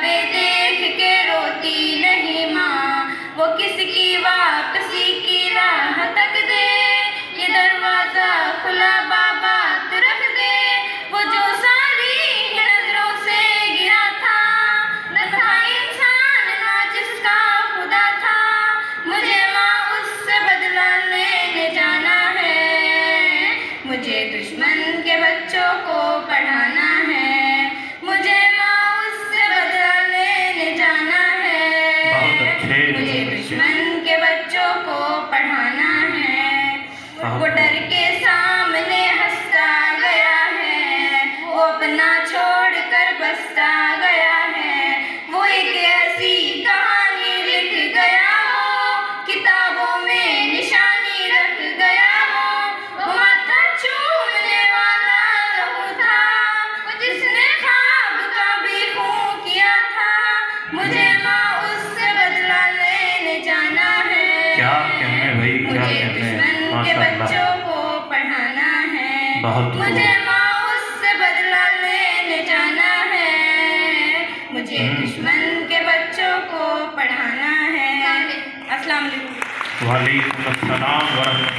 किताबें देख के रोती नहीं माँ, वो किसकी वापसी की राह तक दे, ये दरवाजा खुला बाबा तो रख दे। वो जो सारी नजरों से गिरा था, न था इंसान ना जिसका खुदा था, मुझे माँ उससे बदला लेने जाना है, मुझे दुश्मन के बच्चों को पढ़ाना है, मुझे माँ उससे बदला लेने जाना है, मुझे दुश्मन के बच्चों को पढ़ाना है। वो डर के सामने हंसता गया है, वो अपना छोड़ कर बसता गया है, वो एक ऐसी कहानी लिख गया, वो किताबों में निशानी रख गया, वो माथा चूमने वाला लहू था, वो जिसने ख्वाब का भी खून किया था, मुझे माँ उससे बदला लेने जाना है। क्या कहने भाई, क्या मुझे कहने, दुश्मन के बच्चों को पढ़ाना है, बहुत मुझे माँ उससे बदला लेने जाना है, मुझे दुश्मन के बच्चों को पढ़ाना है। अस्सलाम वालेकुम। वालेकुम अस्सलाम व रहमतुल्लाह।